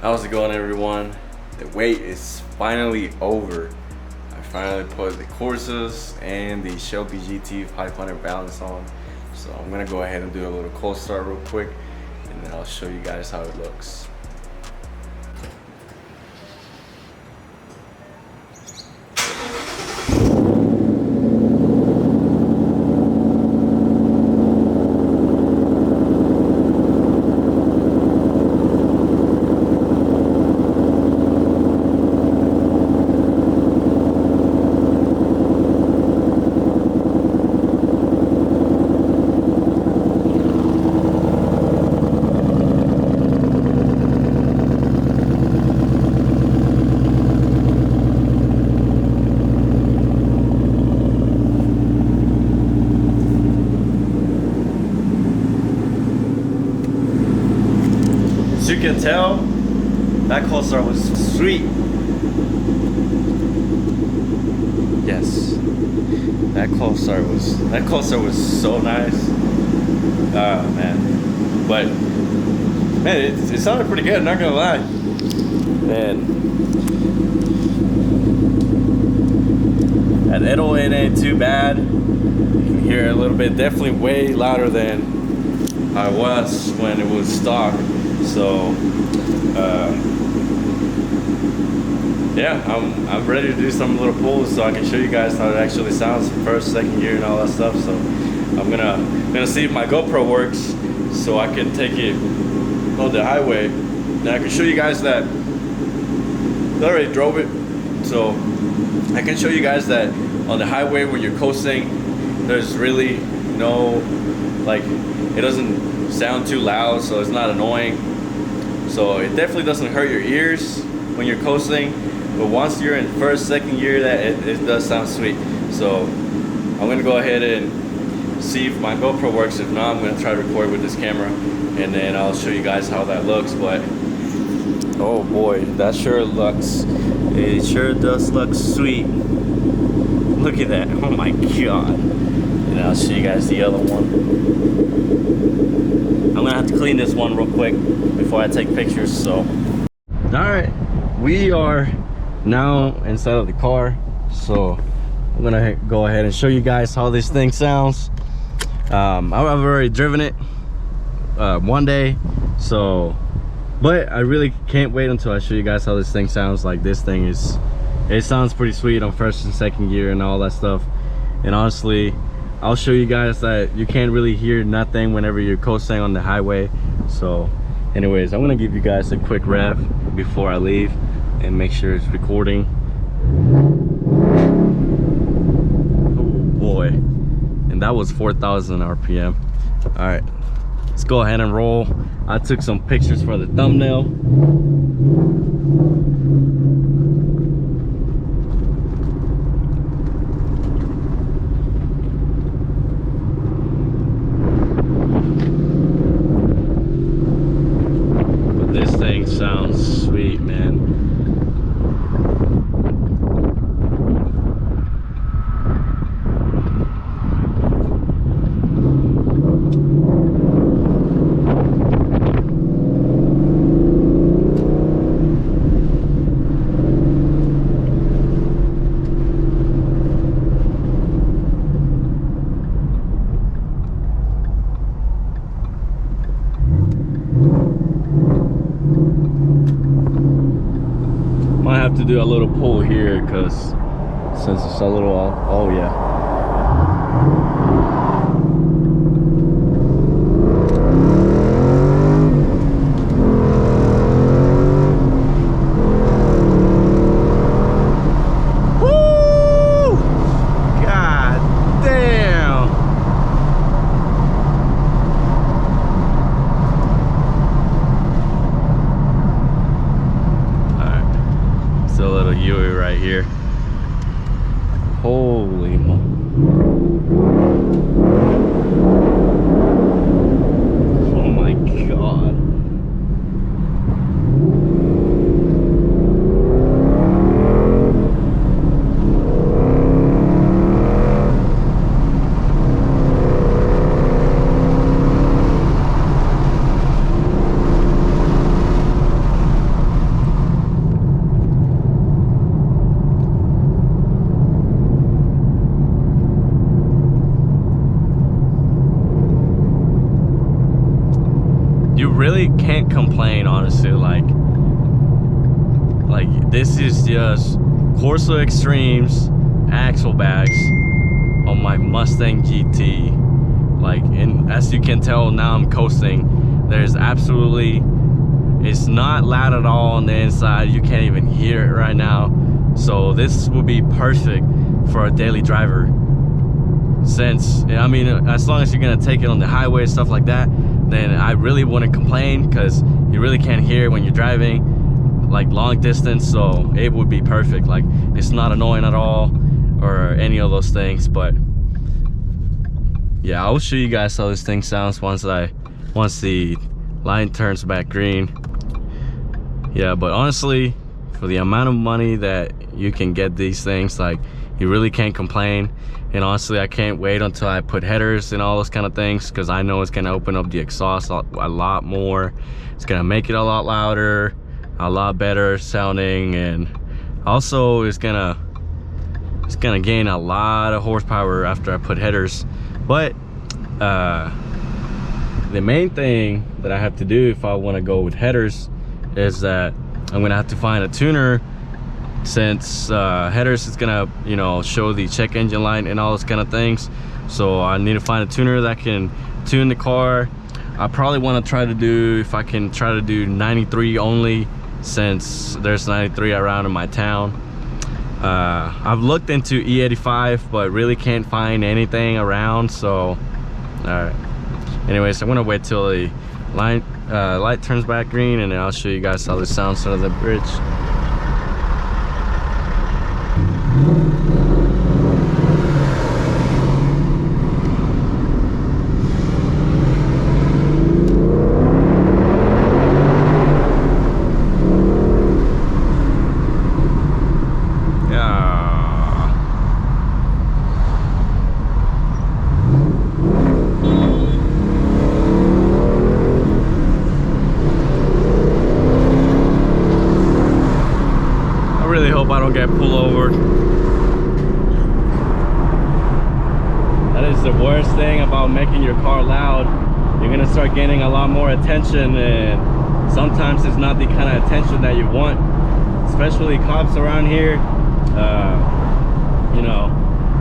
How's it going, everyone? The wait is finally over. I finally put the Corsas and the Shelby GT 500 balance on. So I'm gonna go ahead and do a little cold start real quick, and then I'll show you guys how it looks. As you can tell, that cold start was sweet. Yes, that cold start was so nice. Oh man, but man, it sounded pretty good. Not gonna lie, man. That idle, it ain't too bad. You can hear it a little bit. Definitely way louder than I was when it was stock. So yeah, I'm ready to do some little pulls so I can show you guys how it actually sounds, first, second gear, and all that stuff. So I'm gonna see if my GoPro works, so I can take it on the highway. Then I can show you guys that I already drove it, so I can show you guys that on the highway when you're coasting, there's really no, like, it doesn't sound too loud, so it's not annoying. So it definitely doesn't hurt your ears when you're coasting, but once you're in first, second gear, that it does sound sweet. So I'm gonna go ahead and see if my GoPro works. If not, I'm gonna try to record with this camera, and then I'll show you guys how that looks. But oh boy, that sure looks, it sure does look sweet. Look at that, oh my god. And I'll show you guys the other one. I'm gonna have to clean this one real quick before I take pictures. So all right, we are now inside of the car, so I'm gonna go ahead and show you guys how this thing sounds. I've already driven it one day, so but I really can't wait until I show you guys how this thing sounds. Like, this thing it sounds pretty sweet on first and second gear and all that stuff. And honestly, I'll show you guys that you can't really hear nothing whenever you're coasting on the highway. So anyways, I'm gonna give you guys a quick rev before I leave and make sure it's recording. Oh boy, and that was 4,000 RPM. All right, let's go ahead and roll. I took some pictures for the thumbnail. Sounds sweet, man. Might have to do a little pull here because since it's a little off. Oh yeah. Right here. Holy moly. Oh my god. really can't complain, honestly. Like this is just Corsa Xtremes axle bags on my Mustang GT. Like, and as you can tell now, I'm coasting. There's absolutely, it's not loud at all on the inside. You can't even hear it right now. So this would be perfect for a daily driver. Since, I mean, as long as you're gonna take it on the highway and stuff like that, then I really wouldn't complain, because you really can't hear it when you're driving like long distance. So it would be perfect. Like, it's not annoying at all or any of those things. But yeah, I'll show you guys how this thing sounds once the line turns back green. Yeah, but honestly, for the amount of money that you can get these things, like, you really can't complain. And honestly, I can't wait until I put headers and all those kind of things, because I know it's gonna open up the exhaust a lot more. It's gonna make it a lot louder, a lot better sounding, and also it's gonna gain a lot of horsepower after I put headers. But the main thing that I have to do if I want to go with headers is that I'm gonna have to find a tuner, since headers is gonna, you know, show the check engine light and all those kind of things. So I need to find a tuner that can tune the car. I probably want to try to do, if I can try to do 93 only, since there's 93 around in my town. I've looked into E85, but really can't find anything around. So alright, anyways, I'm gonna wait till the light turns back green, and then I'll show you guys how this sounds under the bridge. I don't get pulled over. That is the worst thing about making your car loud. You're gonna start getting a lot more attention, and sometimes it's not the kind of attention that you want, especially cops around here. You know,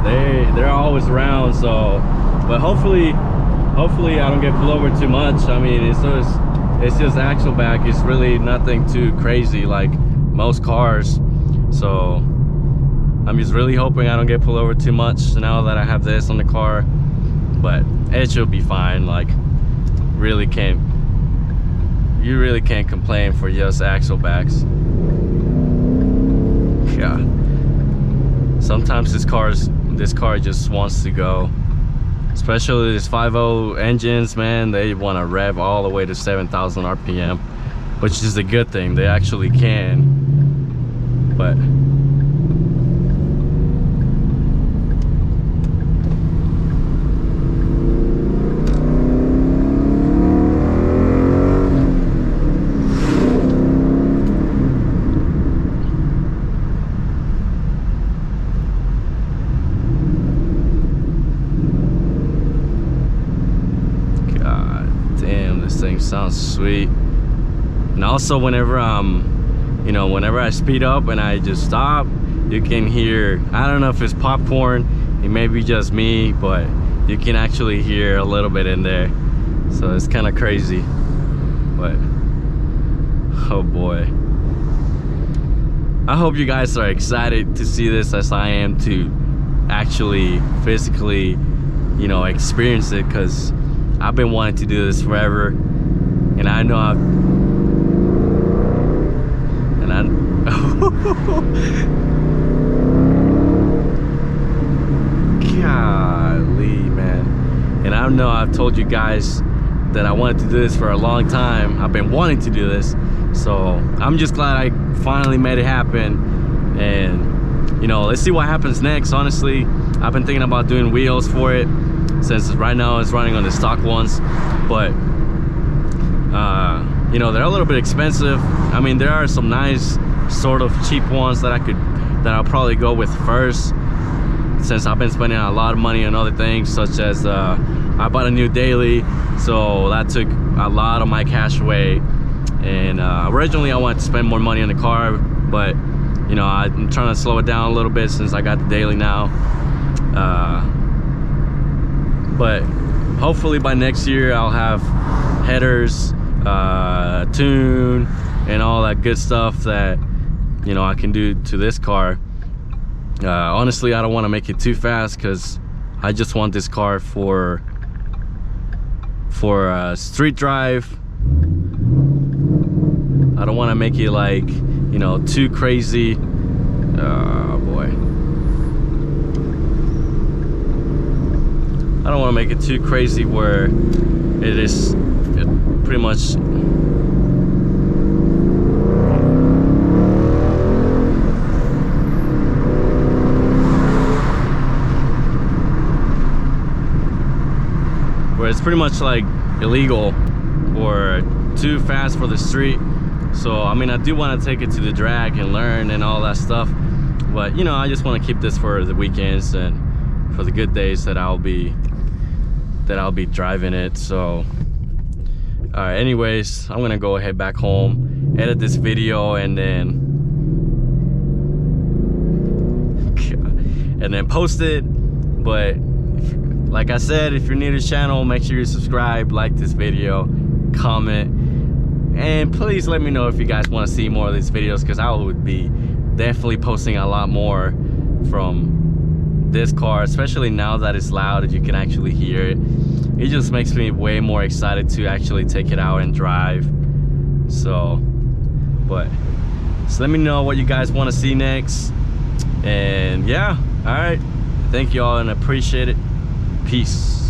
they're always around. So, but hopefully I don't get pulled over too much. I mean, it's just axle back. It's really nothing too crazy like most cars. So I'm just really hoping I don't get pulled over too much now that I have this on the car, but it should be fine. Like, you really can't complain for just axle backs. Yeah, sometimes this car just wants to go, especially these 5.0 engines, man. They want to rev all the way to 7,000 RPM, which is a good thing. They actually can. But god damn, this thing sounds sweet. And also, whenever I speed up and I just stop, you can hear, I don't know if it's popcorn, it may be just me, but you can actually hear a little bit in there. So it's kind of crazy, but oh boy. I hope you guys are excited to see this as I am to actually physically, you know, experience it, because I've been wanting to do this forever, and I know golly, man. And I know I've told you guys that I wanted to do this for a long time. I've been wanting to do this, so I'm just glad I finally made it happen. And you know, let's see what happens next. Honestly, I've been thinking about doing wheels for it, since right now it's running on the stock ones, but you know, they're a little bit expensive. I mean, there are some nice sort of cheap ones that I'll probably go with first, since I've been spending a lot of money on other things, such as I bought a new daily, so that took a lot of my cash away. And originally I wanted to spend more money on the car, but you know, I'm trying to slow it down a little bit since I got the daily now. But hopefully by next year I'll have headers, tune, and all that good stuff that, you know, I can do to this car. Honestly, I don't want to make it too fast because I just want this car for street drive. I don't want to make it like, you know, too crazy. Oh boy, I don't want to make it too crazy where it is pretty much like illegal or too fast for the street. So I mean, I do want to take it to the drag and learn and all that stuff, but you know, I just want to keep this for the weekends and for the good days that I'll be driving it. So all right, anyways, I'm gonna go ahead back home, edit this video, and then post it. But like I said, if you're new to the channel, make sure you subscribe, like this video, comment, and please let me know if you guys want to see more of these videos, because I would be definitely posting a lot more from this car, especially now that it's loud and you can actually hear it. It just makes me way more excited to actually take it out and drive. So let me know what you guys want to see next. And yeah, all right, thank you all and appreciate it. Peace.